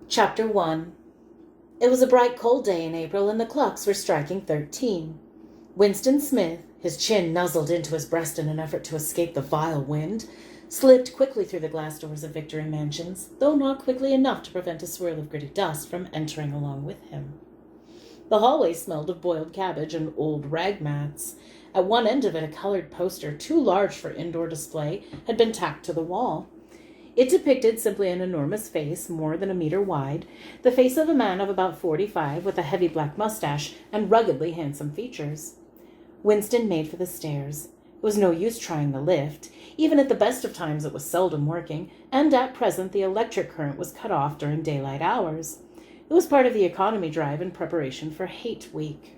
Chapter 1. It was a bright, cold day in April, and the clocks were striking 13. Winston Smith, his chin nuzzled into his breast in an effort to escape the vile wind, slipped quickly through the glass doors of Victory Mansions, though not quickly enough to prevent a swirl of gritty dust from entering along with him. The hallway smelled of boiled cabbage and old rag mats. At one end of it, a colored poster, too large for indoor display, had been tacked to the wall. It depicted simply an enormous face, more than a meter wide, the face of a man of about 45, with a heavy black mustache and ruggedly handsome features. Winston made for the stairs. It was no use trying the lift. Even at the best of times it was seldom working, and at present the electric current was cut off during daylight hours. It was part of the economy drive in preparation for Hate Week.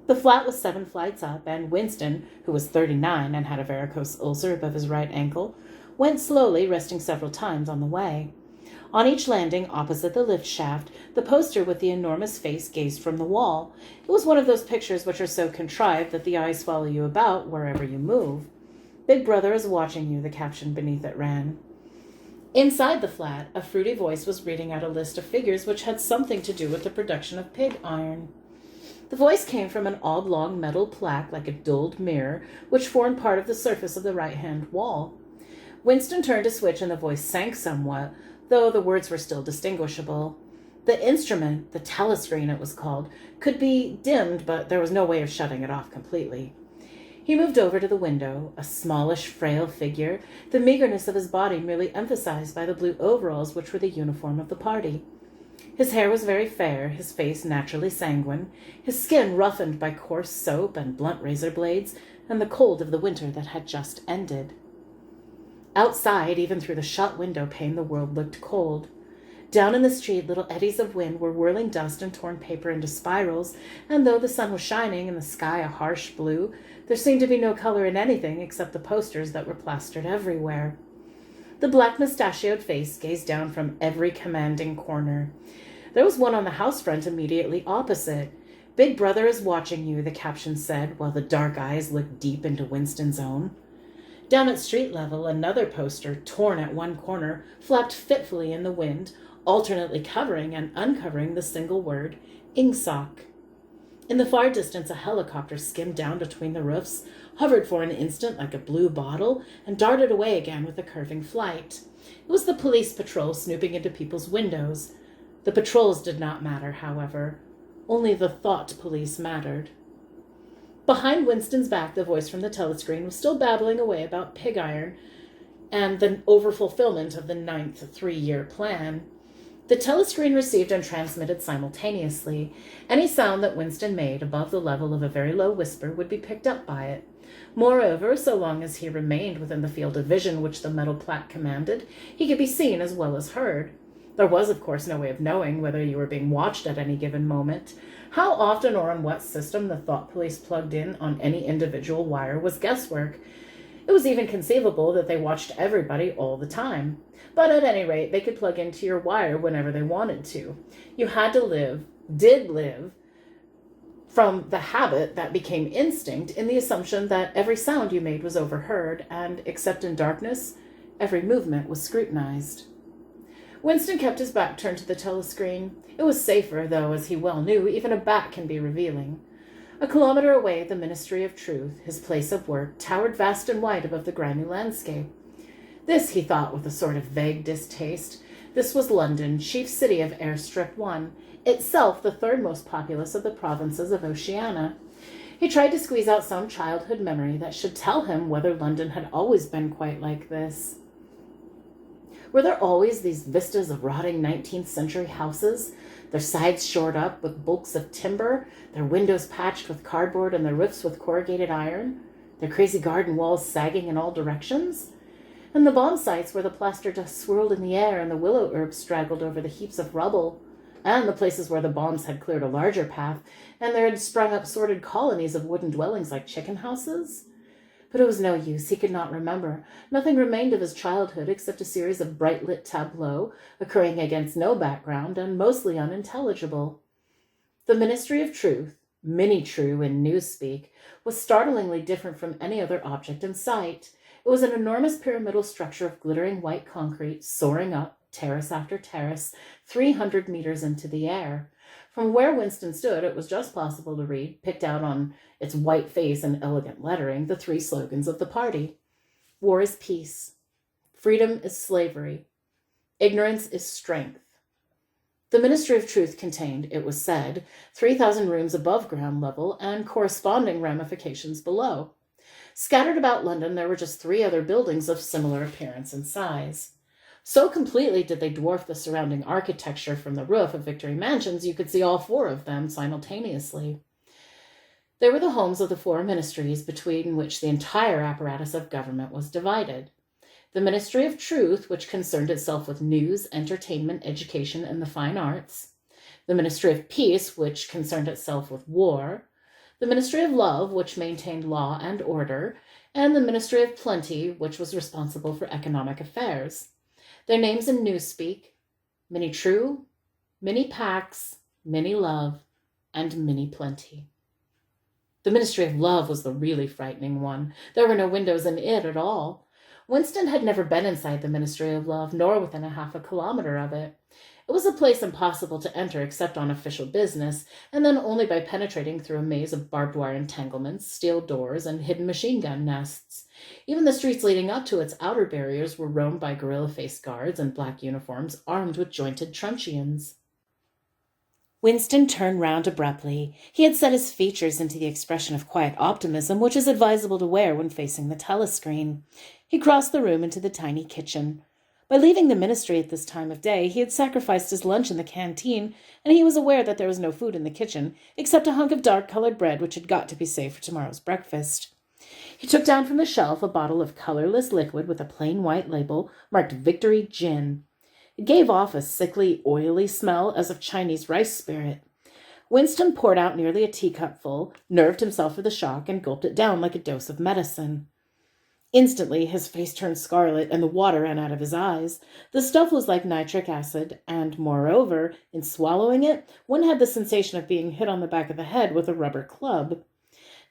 The flat was 7 flights up, and Winston, who was 39 and had a varicose ulcer above his right ankle, went slowly, resting several times on the way. On each landing, opposite the lift shaft, the poster with the enormous face gazed from the wall. It was one of those pictures which are so contrived that the eyes follow you about wherever you move. "Big Brother is watching you," the caption beneath it ran. Inside the flat, a fruity voice was reading out a list of figures which had something to do with the production of pig iron. The voice came from an oblong metal plaque like a dulled mirror, which formed part of the surface of the right-hand wall. Winston turned a switch and the voice sank somewhat, though the words were still distinguishable. The instrument, the telescreen it was called, could be dimmed, but there was no way of shutting it off completely. He moved over to the window, a smallish, frail figure, the meagerness of his body merely emphasized by the blue overalls which were the uniform of the party. His hair was very fair, his face naturally sanguine, his skin roughened by coarse soap and blunt razor blades, and the cold of the winter that had just ended. Outside, even through the shut window pane, the world looked cold. Down in the street, little eddies of wind were whirling dust and torn paper into spirals, and though the sun was shining and the sky a harsh blue, there seemed to be no color in anything except the posters that were plastered everywhere. The black mustachioed face gazed down from every commanding corner. There was one on the house front immediately opposite. "Big Brother is watching you," the caption said, while the dark eyes looked deep into Winston's own. Down at street level, another poster, torn at one corner, flapped fitfully in the wind, alternately covering and uncovering the single word, "Ingsoc." In the far distance, a helicopter skimmed down between the roofs, hovered for an instant like a blue bottle, and darted away again with a curving flight. It was the police patrol snooping into people's windows. The patrols did not matter, however. Only the thought police mattered. Behind Winston's back, the voice from the telescreen was still babbling away about pig iron and the overfulfillment of the 9th three-year plan. The telescreen received and transmitted simultaneously. Any sound that Winston made above the level of a very low whisper would be picked up by it. Moreover, so long as he remained within the field of vision which the metal plaque commanded, he could be seen as well as heard. There was, of course, no way of knowing whether you were being watched at any given moment. How often or on what system the thought police plugged in on any individual wire was guesswork. It was even conceivable that they watched everybody all the time. But at any rate, they could plug into your wire whenever they wanted to. You had to did live, from the habit that became instinct in the assumption that every sound you made was overheard, and, except in darkness, every movement was scrutinized. Winston kept his back turned to the telescreen. It was safer, though, as he well knew, even a bat can be revealing. A kilometer away, the Ministry of Truth, his place of work, towered vast and wide above the grimy landscape. This, he thought with a sort of vague distaste, this was London, chief city of Airstrip 1, itself the third most populous of the provinces of Oceania. He tried to squeeze out some childhood memory that should tell him whether London had always been quite like this. Were there always these vistas of rotting 19th century houses, their sides shored up with bulks of timber, their windows patched with cardboard and their roofs with corrugated iron, their crazy garden walls sagging in all directions? And the bomb sites where the plaster dust swirled in the air and the willow herbs straggled over the heaps of rubble, and the places where the bombs had cleared a larger path, and there had sprung up sordid colonies of wooden dwellings like chicken houses? But it was no use. He could not remember. Nothing remained of his childhood except a series of bright-lit tableaux, occurring against no background and mostly unintelligible. The Ministry of Truth, mini-true in newspeak, was startlingly different from any other object in sight. It was an enormous pyramidal structure of glittering white concrete, soaring up, terrace after terrace, 300 meters into the air. From where Winston stood, it was just possible to read, picked out on its white face and elegant lettering, the three slogans of the party. War is peace. Freedom is slavery. Ignorance is strength. The Ministry of Truth contained, it was said, 3,000 rooms above ground level and corresponding ramifications below. Scattered about London, there were just 3 other buildings of similar appearance and size. So completely did they dwarf the surrounding architecture from the roof of Victory Mansions, you could see all 4 of them simultaneously. They were the homes of the 4 ministries between which the entire apparatus of government was divided. The Ministry of Truth, which concerned itself with news, entertainment, education, and the fine arts. The Ministry of Peace, which concerned itself with war. The Ministry of Love, which maintained law and order. And the Ministry of Plenty, which was responsible for economic affairs. Their names in newspeak: Many True, Many Pax, Many Love, and Many Plenty. The Ministry of Love was the really frightening one. There were no windows in it at all. Winston had never been inside the Ministry of Love, nor within a half a kilometer of it. It was a place impossible to enter except on official business, and then only by penetrating through a maze of barbed wire entanglements, steel doors, and hidden machine gun nests. Even the streets leading up to its outer barriers were roamed by gorilla-faced guards in black uniforms armed with jointed truncheons. Winston turned round abruptly. He had set his features into the expression of quiet optimism which is advisable to wear when facing the telescreen. He crossed the room into the tiny kitchen. By leaving the ministry at this time of day, he had sacrificed his lunch in the canteen, and he was aware that there was no food in the kitchen, except a hunk of dark-colored bread which had got to be saved for tomorrow's breakfast. He took down from the shelf a bottle of colorless liquid with a plain white label marked Victory Gin. It gave off a sickly, oily smell as of Chinese rice spirit. Winston poured out nearly a teacupful, nerved himself for the shock, and gulped it down like a dose of medicine. Instantly, his face turned scarlet, and the water ran out of his eyes. The stuff was like nitric acid, and, moreover, in swallowing it, one had the sensation of being hit on the back of the head with a rubber club.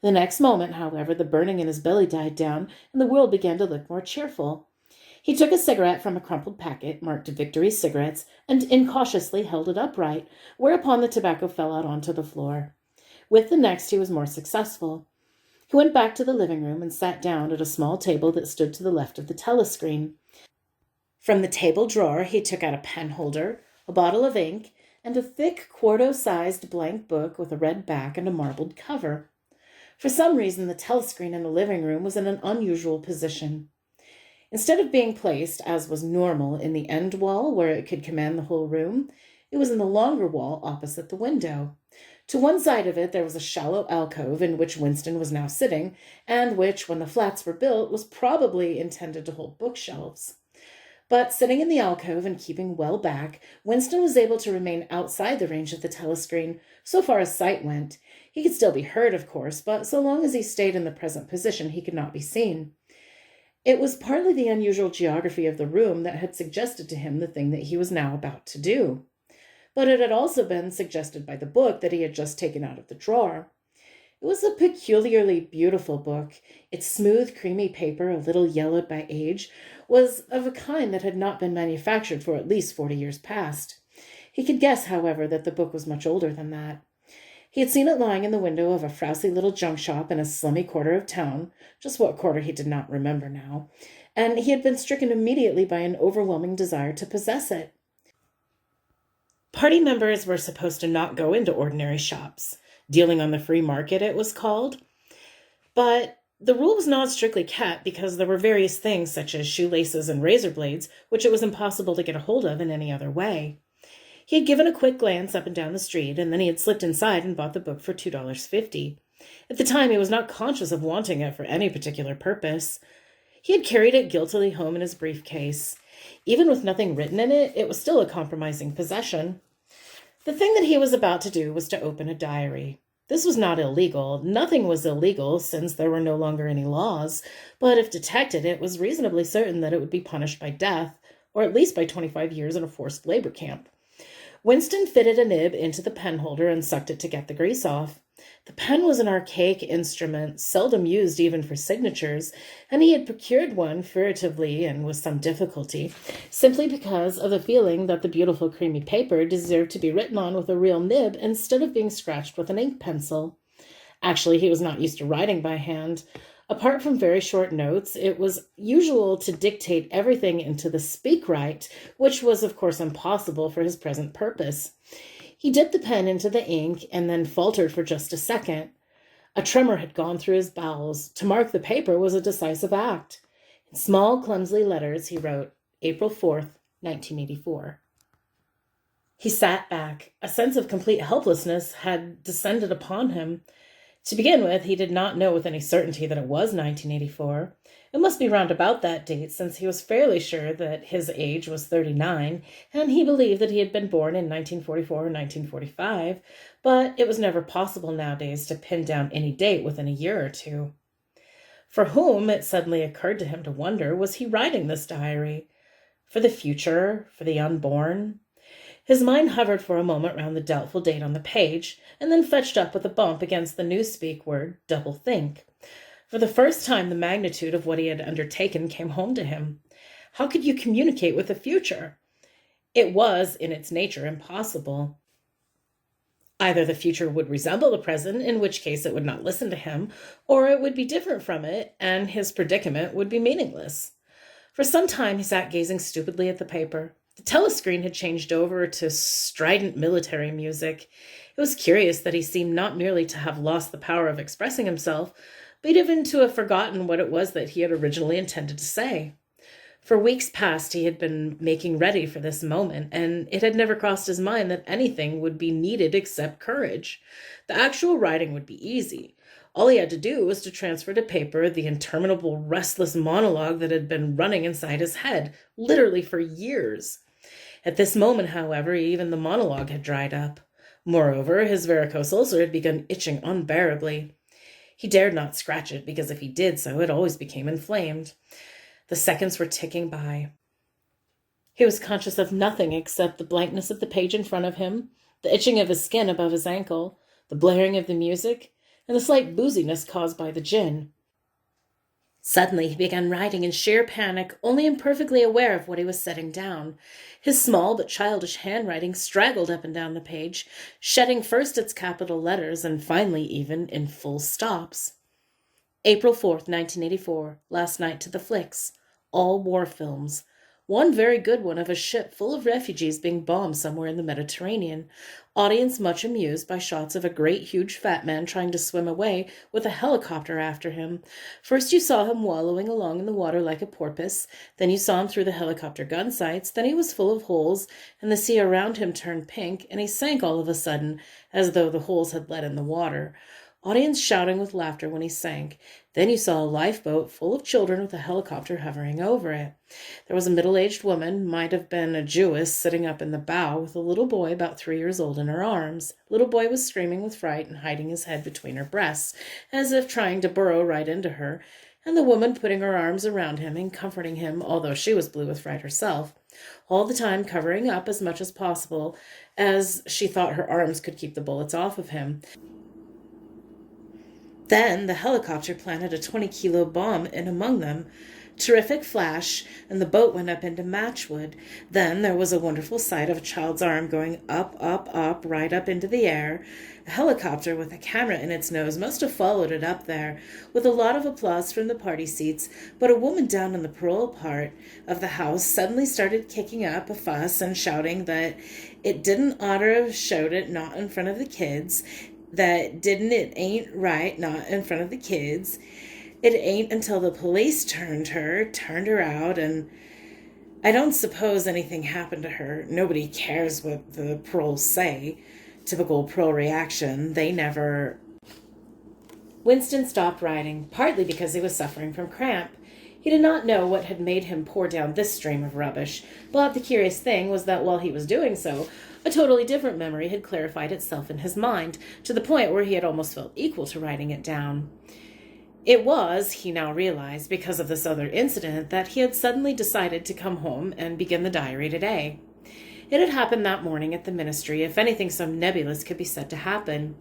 The next moment, however, the burning in his belly died down, and the world began to look more cheerful. He took a cigarette from a crumpled packet, marked Victory Cigarettes, and incautiously held it upright, whereupon the tobacco fell out onto the floor. With the next, he was more successful. He went back to the living room and sat down at a small table that stood to the left of the telescreen. From the table drawer, he took out a pen holder, a bottle of ink, and a thick quarto-sized blank book with a red back and a marbled cover. For some reason, the telescreen in the living room was in an unusual position. Instead of being placed, as was normal, in the end wall where it could command the whole room, it was in the longer wall opposite the window. To one side of it there was a shallow alcove in which Winston was now sitting, and which, when the flats were built, was probably intended to hold bookshelves. But sitting in the alcove and keeping well back, Winston was able to remain outside the range of the telescreen, so far as sight went. He could still be heard, of course, but so long as he stayed in the present position, he could not be seen. It was partly the unusual geography of the room that had suggested to him the thing that he was now about to do. But it had also been suggested by the book that he had just taken out of the drawer. It was a peculiarly beautiful book. Its smooth, creamy paper, a little yellowed by age, was of a kind that had not been manufactured for at least 40 years past. He could guess, however, that the book was much older than that. He had seen it lying in the window of a frowsy little junk shop in a slummy quarter of town, just what quarter he did not remember now, and he had been stricken immediately by an overwhelming desire to possess it. Party members were supposed to not go into ordinary shops. Dealing on the free market, it was called. But the rule was not strictly kept because there were various things such as shoelaces and razor blades, which it was impossible to get a hold of in any other way. He had given a quick glance up and down the street, and then he had slipped inside and bought the book for $2.50. At the time, he was not conscious of wanting it for any particular purpose. He had carried it guiltily home in his briefcase. Even with nothing written in it, it was still a compromising possession. The thing that he was about to do was to open a diary. This was not illegal. Nothing was illegal, since there were no longer any laws, but if detected, it was reasonably certain that it would be punished by death, or at least by 25 years in a forced labor camp. Winston fitted a nib into the pen holder and sucked it to get the grease off. The pen was an archaic instrument, seldom used even for signatures, and he had procured one furtively and with some difficulty, simply because of the feeling that the beautiful creamy paper deserved to be written on with a real nib instead of being scratched with an ink pencil. Actually, he was not used to writing by hand. Apart from very short notes, it was usual to dictate everything into the speak-write, which was, of course, impossible for his present purpose. He dipped the pen into the ink and then faltered for just a second. A tremor had gone through his bowels. To mark the paper was a decisive act. In small, clumsy letters, he wrote, April 4th, 1984. He sat back. A sense of complete helplessness had descended upon him. To begin with, he did not know with any certainty that it was 1984. It must be round about that date, since he was fairly sure that his age was 39, and he believed that he had been born in 1944 or 1945, but it was never possible nowadays to pin down any date within a year or two. For whom, it suddenly occurred to him to wonder, was he writing this diary? For the future? For the unborn? His mind hovered for a moment round the doubtful date on the page, and then fetched up with a bump against the newspeak word, double-think. For the first time, the magnitude of what he had undertaken came home to him. How could you communicate with the future? It was, in its nature, impossible. Either the future would resemble the present, in which case it would not listen to him, or it would be different from it, and his predicament would be meaningless. For some time he sat gazing stupidly at the paper. The telescreen had changed over to strident military music. It was curious that he seemed not merely to have lost the power of expressing himself, but even to have forgotten what it was that he had originally intended to say. For weeks past he had been making ready for this moment, and it had never crossed his mind that anything would be needed except courage. The actual writing would be easy. All he had to do was to transfer to paper the interminable, restless monologue that had been running inside his head, literally for years. At this moment, however, even the monologue had dried up. Moreover, his varicose ulcer had begun itching unbearably. He dared not scratch it, because if he did so, it always became inflamed. The seconds were ticking by. He was conscious of nothing except the blankness of the page in front of him, the itching of his skin above his ankle, the blaring of the music, and the slight booziness caused by the gin. Suddenly he began writing in sheer panic, only imperfectly aware of what he was setting down. His small but childish handwriting straggled up and down the page, shedding first its capital letters and finally even in full stops. April 4th, 1984, last night to the flicks. All war films. One very good one of a ship full of refugees being bombed somewhere in the Mediterranean. Audience much amused by shots of a great huge fat man trying to swim away with a helicopter after him. First you saw him wallowing along in the water like a porpoise, then you saw him through the helicopter gun sights, then he was full of holes, and the sea around him turned pink, and he sank all of a sudden, as though the holes had let in the water. Audience shouting with laughter when he sank. Then you saw a lifeboat full of children with a helicopter hovering over it. There was a middle-aged woman, might have been a Jewess, sitting up in the bow with a little boy about 3 years old in her arms. Little boy was screaming with fright and hiding his head between her breasts, as if trying to burrow right into her, and the woman putting her arms around him and comforting him, although she was blue with fright herself, all the time covering up as much as possible, as she thought her arms could keep the bullets off of him. Then the helicopter planted a 20-kilo bomb in among them. Terrific flash, and the boat went up into matchwood. Then there was a wonderful sight of a child's arm going up, up, up, right up into the air. A helicopter with a camera in its nose must have followed it up there, with a lot of applause from the party seats, but a woman down in the parole part of the house suddenly started kicking up a fuss and shouting that it didn't oughter have showed it, not in front of the kids, that it ain't right, not in front of the kids. It ain't until the police turned her out, and I don't suppose anything happened to her. Nobody cares what the paroles say. Typical parole reaction. They never... Winston stopped writing, partly because he was suffering from cramp. He did not know what had made him pour down this stream of rubbish, but the curious thing was that while he was doing so, a totally different memory had clarified itself in his mind, to the point where he had almost felt equal to writing it down. It was, he now realized, because of this other incident, that he had suddenly decided to come home and begin the diary today. It had happened that morning at the ministry, if anything so nebulous could be said to happen.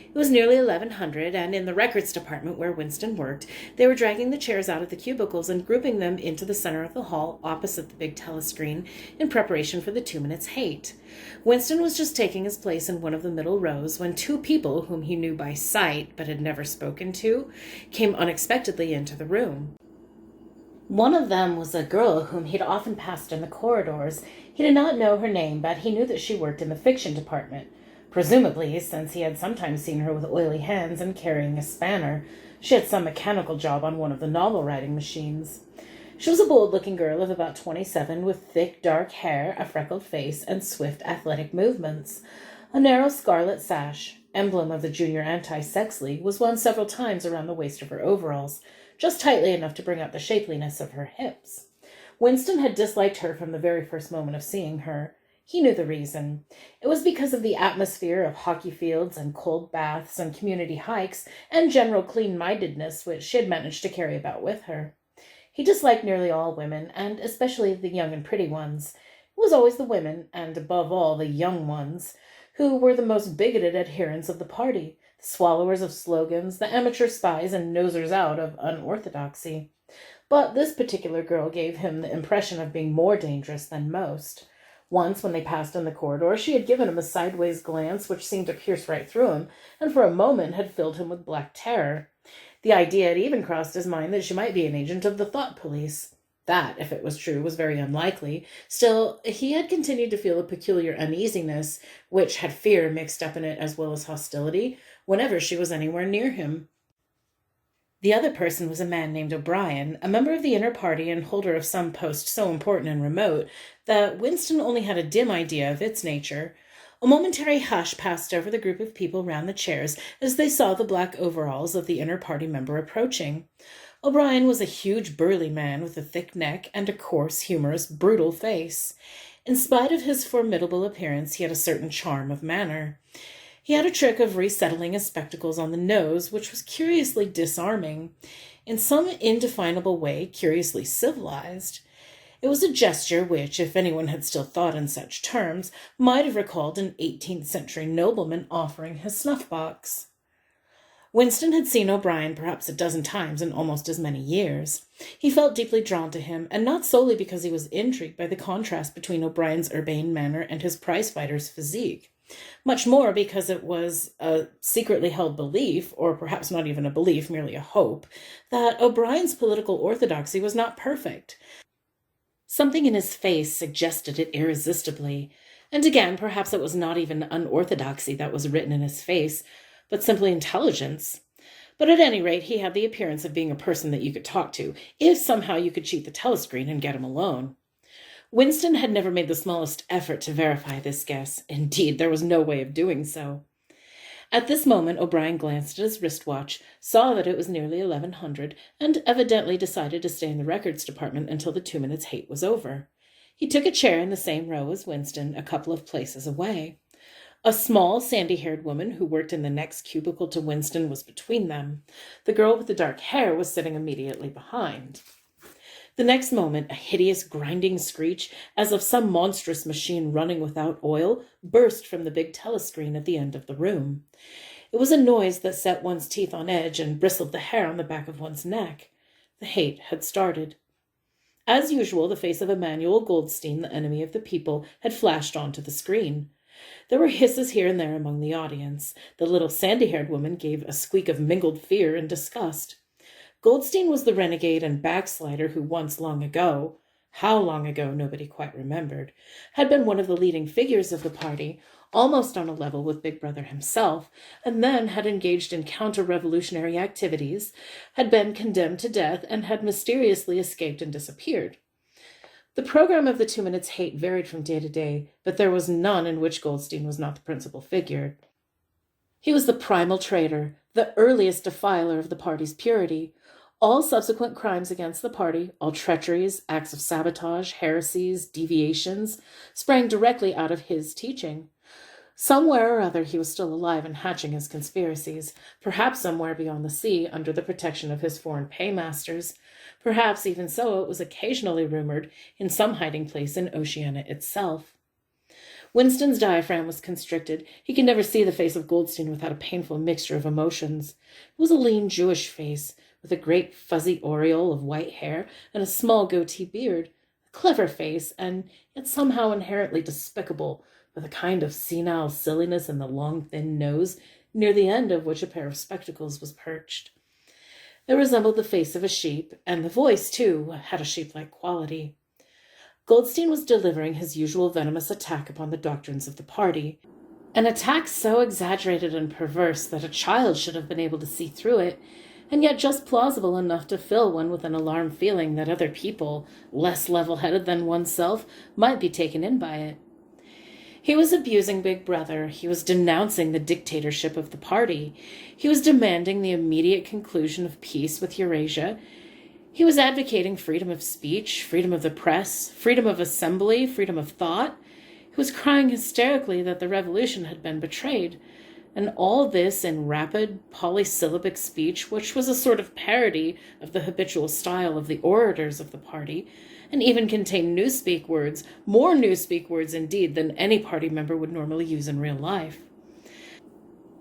It was nearly 1100, and in the records department where Winston worked, they were dragging the chairs out of the cubicles and grouping them into the center of the hall opposite the big telescreen in preparation for the 2 minutes hate. Winston was just taking his place in one of the middle rows when two people whom he knew by sight but had never spoken to came unexpectedly into the room. One of them was a girl whom he'd often passed in the corridors. He did not know her name, but he knew that she worked in the fiction department. Presumably, since he had sometimes seen her with oily hands and carrying a spanner, she had some mechanical job on one of the novel-writing machines. She was a bold-looking girl of about 27, with thick, dark hair, a freckled face, and swift, athletic movements. A narrow scarlet sash, emblem of the Junior Anti-Sex League, was worn several times around the waist of her overalls, just tightly enough to bring out the shapeliness of her hips. Winston had disliked her from the very first moment of seeing her. He knew the reason. It was because of the atmosphere of hockey fields and cold baths and community hikes and general clean-mindedness which she had managed to carry about with her. He disliked nearly all women, and especially the young and pretty ones. It was always the women, and above all the young ones, who were the most bigoted adherents of the party, the swallowers of slogans, the amateur spies and nosers out of unorthodoxy. But this particular girl gave him the impression of being more dangerous than most. Once, when they passed in the corridor, she had given him a sideways glance which seemed to pierce right through him, and for a moment had filled him with black terror. The idea had even crossed his mind that she might be an agent of the thought police. That, if it was true, was very unlikely. Still, he had continued to feel a peculiar uneasiness, which had fear mixed up in it as well as hostility, whenever she was anywhere near him. The other person was a man named O'Brien, a member of the inner party and holder of some post so important and remote that Winston only had a dim idea of its nature. A momentary hush passed over the group of people round the chairs as they saw the black overalls of the inner party member approaching. O'Brien was a huge burly man with a thick neck and a coarse, humorous, brutal face. In spite of his formidable appearance, he had a certain charm of manner. He had a trick of resettling his spectacles on the nose, which was curiously disarming, in some indefinable way curiously civilized. It was a gesture which, if anyone had still thought in such terms, might have recalled an 18th-century nobleman offering his snuff-box. Winston had seen O'Brien perhaps a dozen times in almost as many years. He felt deeply drawn to him, and not solely because he was intrigued by the contrast between O'Brien's urbane manner and his prizefighter's physique. Much more because it was a secretly held belief, or perhaps not even a belief, merely a hope, that O'Brien's political orthodoxy was not perfect. Something in his face suggested it irresistibly, and again, perhaps it was not even unorthodoxy that was written in his face, but simply intelligence. But at any rate, he had the appearance of being a person that you could talk to, if somehow you could cheat the telescreen and get him alone. Winston had never made the smallest effort to verify this guess. Indeed, there was no way of doing so. At this moment, O'Brien glanced at his wristwatch, saw that it was nearly 1100, and evidently decided to stay in the records department until the 2 minutes hate was over. He took a chair in the same row as Winston, a couple of places away. A small, sandy-haired woman who worked in the next cubicle to Winston was between them. The girl with the dark hair was sitting immediately behind. The next moment, a hideous grinding screech, as of some monstrous machine running without oil, burst from the big telescreen at the end of the room. It was a noise that set one's teeth on edge and bristled the hair on the back of one's neck. The hate had started. As usual, the face of Emmanuel Goldstein, the enemy of the people, had flashed onto the screen. There were hisses here and there among the audience. The little sandy-haired woman gave a squeak of mingled fear and disgust. Goldstein was the renegade and backslider who once long ago, how long ago nobody quite remembered, had been one of the leading figures of the party, almost on a level with Big Brother himself, and then had engaged in counter-revolutionary activities, had been condemned to death, and had mysteriously escaped and disappeared. The program of the 2 minutes hate varied from day to day, but there was none in which Goldstein was not the principal figure. He was the primal traitor, the earliest defiler of the party's purity. All subsequent crimes against the party, all treacheries, acts of sabotage, heresies, deviations, sprang directly out of his teaching. Somewhere or other he was still alive and hatching his conspiracies, perhaps somewhere beyond the sea, under the protection of his foreign paymasters. Perhaps even so, it was occasionally rumored, in some hiding place in Oceania itself. Winston's diaphragm was constricted. He could never see the face of Goldstein without a painful mixture of emotions. It was a lean Jewish face, with a great fuzzy aureole of white hair and a small goatee beard. A clever face, and yet somehow inherently despicable, with a kind of senile silliness in the long, thin nose, near the end of which a pair of spectacles was perched. It resembled the face of a sheep, and the voice, too, had a sheep-like quality. Goldstein was delivering his usual venomous attack upon the doctrines of the party, an attack so exaggerated and perverse that a child should have been able to see through it, and yet just plausible enough to fill one with an alarmed feeling that other people, less level-headed than oneself, might be taken in by it. He was abusing Big Brother. He was denouncing the dictatorship of the party. He was demanding the immediate conclusion of peace with Eurasia. He was advocating freedom of speech, freedom of the press, freedom of assembly, freedom of thought. He was crying hysterically that the revolution had been betrayed. And all this in rapid, polysyllabic speech, which was a sort of parody of the habitual style of the orators of the party, and even contained newspeak words, more newspeak words indeed than any party member would normally use in real life.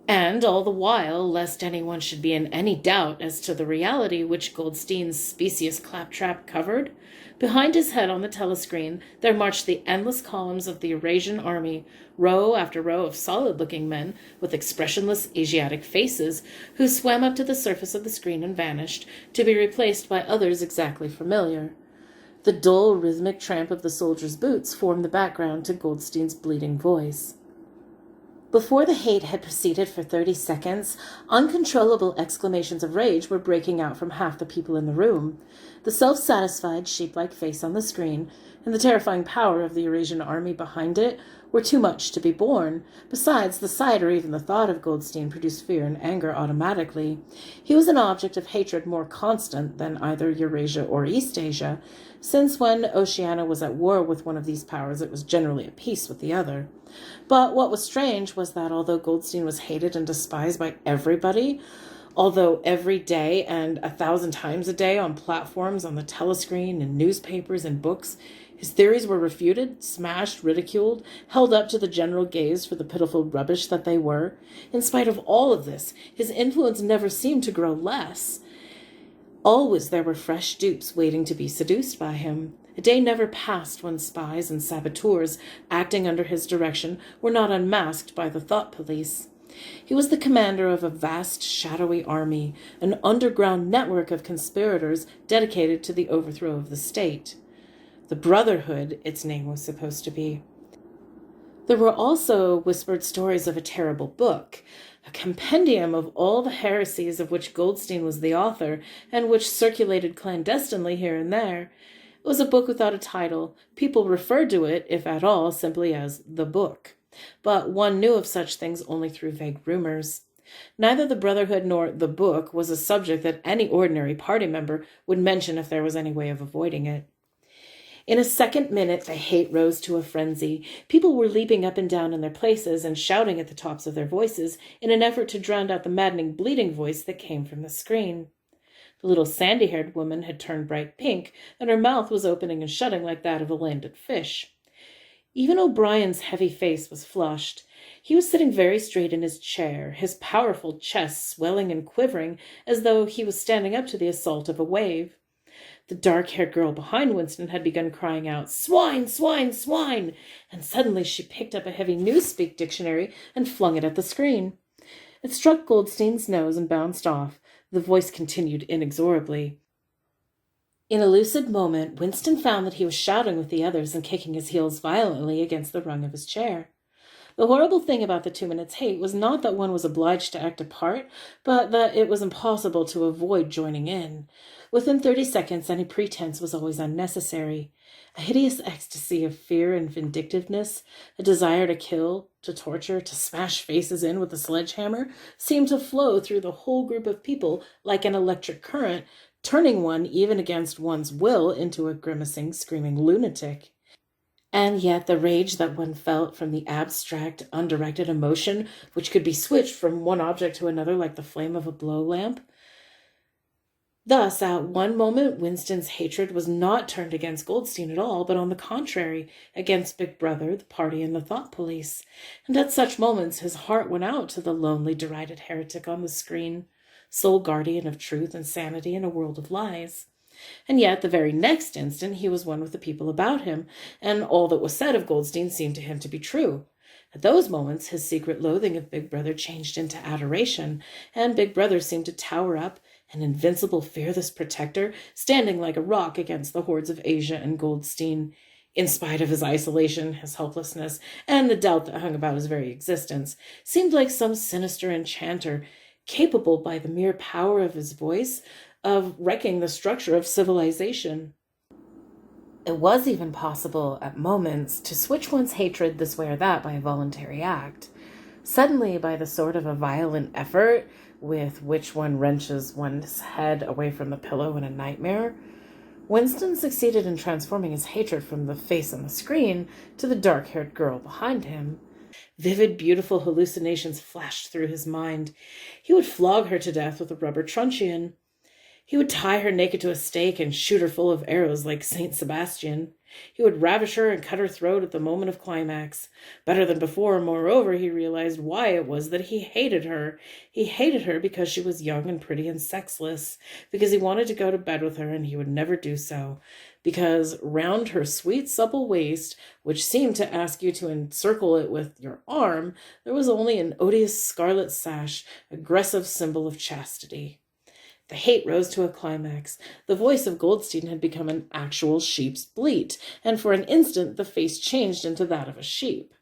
And all the while, lest anyone should be in any doubt as to the reality which Goldstein's specious claptrap covered, behind his head on the telescreen there marched the endless columns of the Eurasian army, row after row of solid-looking men with expressionless Asiatic faces, who swam up to the surface of the screen and vanished, to be replaced by others exactly familiar. The dull, rhythmic tramp of the soldiers' boots formed the background to Goldstein's bleating voice. Before the hate had proceeded for 30 seconds, uncontrollable exclamations of rage were breaking out from half the people in the room. The self-satisfied, sheep-like face on the screen, and the terrifying power of the Eurasian army behind it, were too much to be borne. Besides, the sight or even the thought of Goldstein produced fear and anger automatically. He was an object of hatred more constant than either Eurasia or East Asia, since when Oceania was at war with one of these powers it was generally at peace with the other. But what was strange was that although Goldstein was hated and despised by everybody, although every day and 1,000 times a day on platforms, on the telescreen, in newspapers and books, his theories were refuted, smashed, ridiculed, held up to the general gaze for the pitiful rubbish that they were. In spite of all of this, his influence never seemed to grow less. Always there were fresh dupes waiting to be seduced by him. A day never passed when spies and saboteurs, acting under his direction, were not unmasked by the thought police. He was the commander of a vast, shadowy army, an underground network of conspirators dedicated to the overthrow of the state. The Brotherhood, its name was supposed to be. There were also whispered stories of a terrible book, a compendium of all the heresies of which Goldstein was the author, and which circulated clandestinely here and there. It was a book without a title. People referred to it, if at all, simply as the book. But one knew of such things only through vague rumors. Neither the Brotherhood nor the book was a subject that any ordinary party member would mention if there was any way of avoiding it. In a second minute, the hate rose to a frenzy. People were leaping up and down in their places and shouting at the tops of their voices in an effort to drown out the maddening bleating voice that came from the screen. The little sandy-haired woman had turned bright pink, and her mouth was opening and shutting like that of a landed fish. Even O'Brien's heavy face was flushed. He was sitting very straight in his chair, his powerful chest swelling and quivering as though he was standing up to the assault of a wave. The dark-haired girl behind Winston had begun crying out, "Swine! Swine! Swine!" and suddenly she picked up a heavy Newspeak dictionary and flung it at the screen. It struck Goldstein's nose and bounced off. The voice continued inexorably. In a lucid moment, Winston found that he was shouting with the others and kicking his heels violently against the rung of his chair. The horrible thing about the 2 minutes hate was not that one was obliged to act a part, but that it was impossible to avoid joining in. Within 30 seconds, any pretense was always unnecessary. A hideous ecstasy of fear and vindictiveness, a desire to kill, to torture, to smash faces in with a sledgehammer, seemed to flow through the whole group of people like an electric current, turning one, even against one's will, into a grimacing, screaming lunatic. And yet the rage that one felt from the abstract, undirected emotion, which could be switched from one object to another like the flame of a blow lamp, Thus, at one moment, Winston's hatred was not turned against Goldstein at all, but on the contrary, against Big Brother, the party, and the thought police. And at such moments, his heart went out to the lonely, derided heretic on the screen, sole guardian of truth and sanity in a world of lies. And yet, the very next instant, he was one with the people about him, and all that was said of Goldstein seemed to him to be true. At those moments, his secret loathing of Big Brother changed into adoration, and Big Brother seemed to tower up, an invincible, fearless protector, standing like a rock against the hordes of Asia and Goldstein. In spite of his isolation, his helplessness, and the doubt that hung about his very existence, seemed like some sinister enchanter, capable by the mere power of his voice of wrecking the structure of civilization. It was even possible, at moments, to switch one's hatred this way or that by a voluntary act. Suddenly, by the sort of a violent effort with which one wrenches one's head away from the pillow in a nightmare, Winston succeeded in transforming his hatred from the face on the screen to the dark-haired girl behind him. Vivid, beautiful hallucinations flashed through his mind. He would flog her to death with a rubber truncheon. He would tie her naked to a stake and shoot her full of arrows like Saint Sebastian. He would ravish her and cut her throat at the moment of climax. Better than before, moreover, he realized why it was that he hated her. He hated her because she was young and pretty and sexless, because he wanted to go to bed with her and he would never do so, because round her sweet supple waist, which seemed to ask you to encircle it with your arm, there was only an odious scarlet sash, aggressive symbol of chastity. The hate rose to a climax. The voice of Goldstein had become an actual sheep's bleat, and for an instant the face changed into that of a sheep.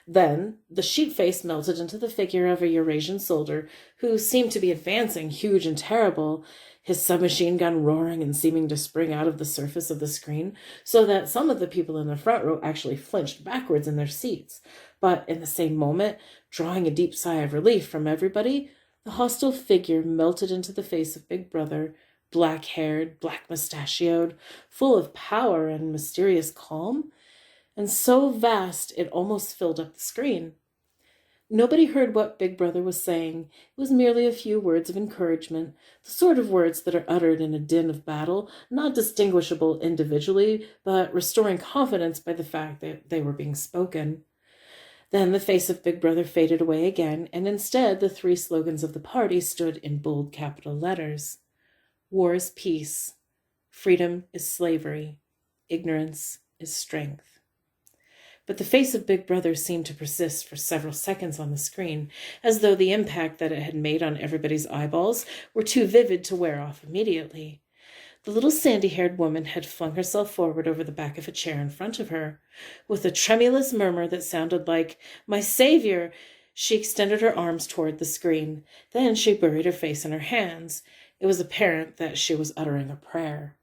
Then the sheep face melted into the figure of a Eurasian soldier who seemed to be advancing, huge and terrible, his submachine gun roaring and seeming to spring out of the surface of the screen, so that some of the people in the front row actually flinched backwards in their seats. But in the same moment, drawing a deep sigh of relief from everybody, the hostile figure melted into the face of Big Brother, black-haired, black-mustachioed, full of power and mysterious calm, and so vast it almost filled up the screen. Nobody heard what Big Brother was saying. It was merely a few words of encouragement, the sort of words that are uttered in a din of battle, not distinguishable individually, but restoring confidence by the fact that they were being spoken. Then the face of Big Brother faded away again, and instead the three slogans of the party stood in bold capital letters. War is peace. Freedom is slavery. Ignorance is strength. But the face of Big Brother seemed to persist for several seconds on the screen, as though the impact that it had made on everybody's eyeballs were too vivid to wear off immediately. The little sandy-haired woman had flung herself forward over the back of a chair in front of her. With a tremulous murmur that sounded like, "My Savior!" she extended her arms toward the screen. Then she buried her face in her hands. It was apparent that she was uttering a prayer.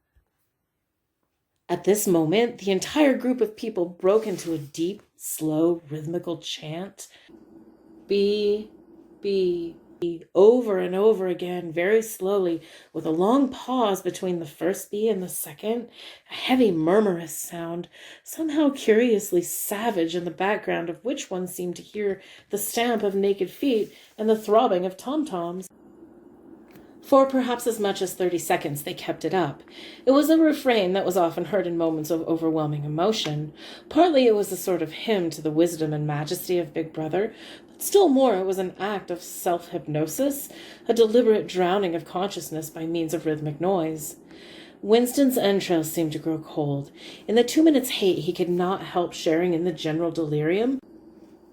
At this moment, the entire group of people broke into a deep, slow, rhythmical chant. Be, over and over again, very slowly, with a long pause between the first B and the second, a heavy murmurous sound, somehow curiously savage, in the background of which one seemed to hear the stamp of naked feet and the throbbing of tom-toms. For perhaps as much as 30 seconds they kept it up. It was a refrain that was often heard in moments of overwhelming emotion. Partly it was a sort of hymn to the wisdom and majesty of Big Brother, but still more it was an act of self-hypnosis, a deliberate drowning of consciousness by means of rhythmic noise. Winston's entrails seemed to grow cold. In the 2 minutes' hate he could not help sharing in the general delirium.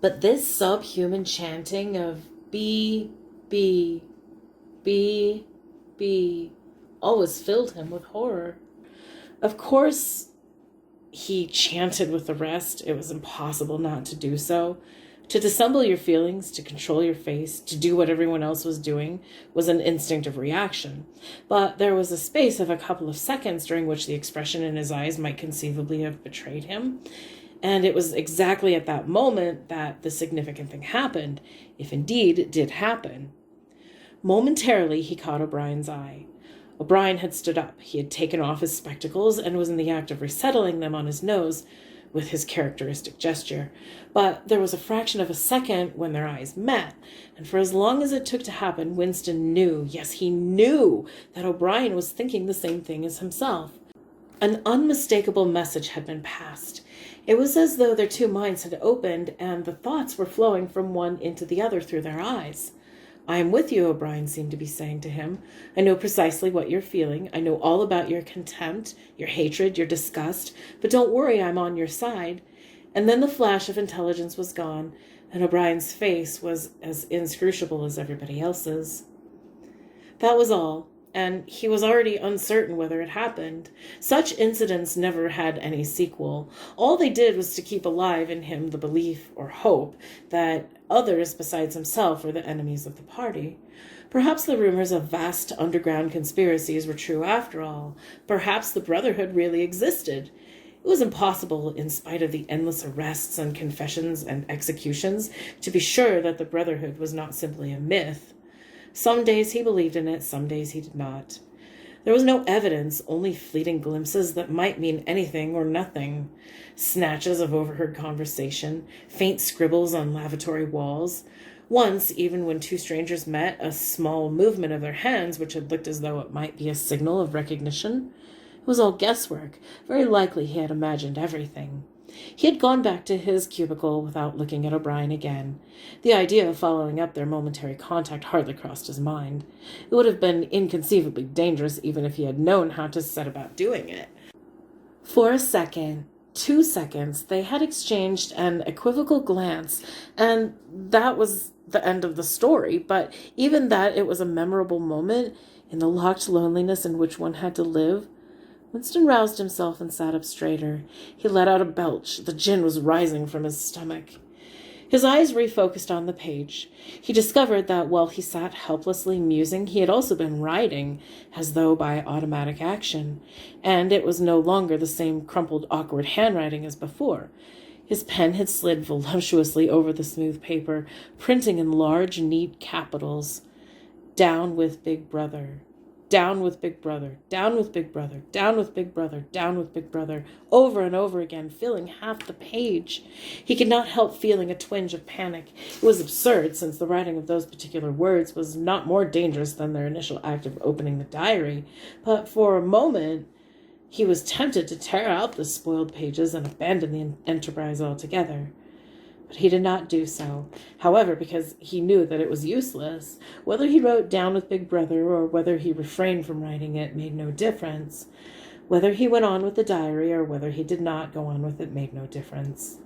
But this subhuman chanting of be, always filled him with horror. Of course, he chanted with the rest. It was impossible not to do so. To dissemble your feelings, to control your face, to do what everyone else was doing, was an instinctive reaction. But there was a space of a couple of seconds during which the expression in his eyes might conceivably have betrayed him. And it was exactly at that moment that the significant thing happened, if indeed it did happen. Momentarily, he caught O'Brien's eye. O'Brien had stood up. He had taken off his spectacles and was in the act of resettling them on his nose, with his characteristic gesture, but there was a fraction of a second when their eyes met, and for as long as it took to happen, Winston knew, yes, he knew, that O'Brien was thinking the same thing as himself. An unmistakable message had been passed. It was as though their two minds had opened, and the thoughts were flowing from one into the other through their eyes. "I am with you," O'Brien seemed to be saying to him. "I know precisely what you're feeling. I know all about your contempt, your hatred, your disgust, but don't worry, I'm on your side." And then the flash of intelligence was gone, and O'Brien's face was as inscrutable as everybody else's. That was all, and he was already uncertain whether it happened. Such incidents never had any sequel. All they did was to keep alive in him the belief or hope that others besides himself were the enemies of the party. Perhaps the rumors of vast underground conspiracies were true after all. Perhaps the Brotherhood really existed. It was impossible, in spite of the endless arrests and confessions and executions, to be sure that the Brotherhood was not simply a myth. Some days he believed in it, some days he did not. There was no evidence, only fleeting glimpses that might mean anything or nothing. Snatches of overheard conversation, faint scribbles on lavatory walls. Once, even when two strangers met, a small movement of their hands which had looked as though it might be a signal of recognition. It was all guesswork. Very likely he had imagined everything. He had gone back to his cubicle without looking at O'Brien again. The idea of following up their momentary contact hardly crossed his mind. It would have been inconceivably dangerous even if he had known how to set about doing it. For a second, 2 seconds, they had exchanged an equivocal glance, and that was the end of the story. But even that, it was a memorable moment in the locked loneliness in which one had to live. Winston roused himself and sat up straighter. He let out a belch. The gin was rising from his stomach. His eyes refocused on the page. He discovered that while he sat helplessly musing, he had also been writing, as though by automatic action, and it was no longer the same crumpled, awkward handwriting as before. His pen had slid voluptuously over the smooth paper, printing in large, neat capitals, "Down with Big Brother. Down with Big Brother, down with Big Brother, down with Big Brother, down with Big Brother," over and over again, filling half the page. He could not help feeling a twinge of panic. It was absurd, since the writing of those particular words was not more dangerous than their initial act of opening the diary. But for a moment, he was tempted to tear out the spoiled pages and abandon the enterprise altogether. But he did not do so, however, because he knew that it was useless. Whether he wrote "Down with Big Brother" or whether he refrained from writing it made no difference. Whether he went on with the diary or whether he did not go on with it made no difference.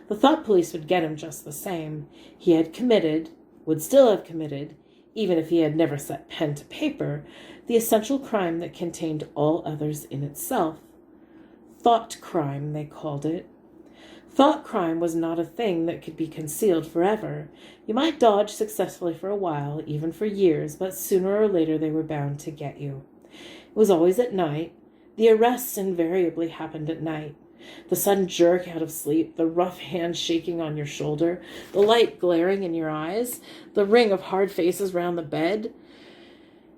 The thought police would get him just the same. He had committed, would still have committed, even if he had never set pen to paper, the essential crime that contained all others in itself. Thought crime, they called it. Thought crime was not a thing that could be concealed forever. You might dodge successfully for a while, even for years, but sooner or later they were bound to get you. It was always at night. The arrests invariably happened at night. The sudden jerk out of sleep, the rough hand shaking on your shoulder, the light glaring in your eyes, the ring of hard faces round the bed. It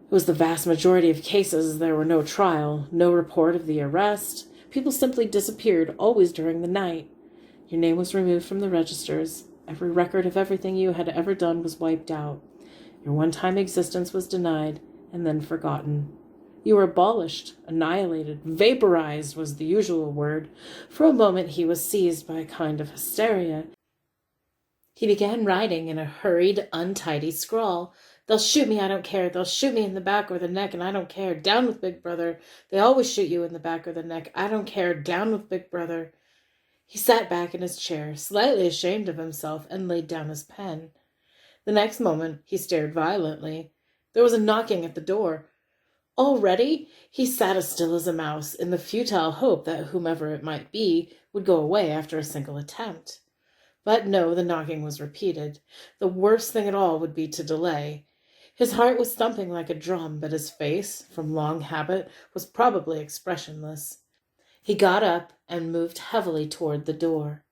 was the vast majority of cases. There were no trial, no report of the arrest. People simply disappeared, always during the night. Your name was removed from the registers. Every record of everything you had ever done was wiped out. Your one-time existence was denied and then forgotten. You were abolished, annihilated, vaporized was the usual word. For a moment he was seized by a kind of hysteria. He began writing in a hurried, untidy scrawl. "They'll shoot me, I don't care. They'll shoot me in the back or the neck, and I don't care. Down with Big Brother. They always shoot you in the back or the neck. I don't care. Down with Big Brother." He sat back in his chair, slightly ashamed of himself, and laid down his pen. The next moment he stared violently. There was a knocking at the door. Already he sat as still as a mouse, in the futile hope that whomever it might be would go away after a single attempt. But no, the knocking was repeated. The worst thing at all would be to delay. His heart was thumping like a drum, but his face, from long habit, was probably expressionless. He got up and moved heavily toward the door.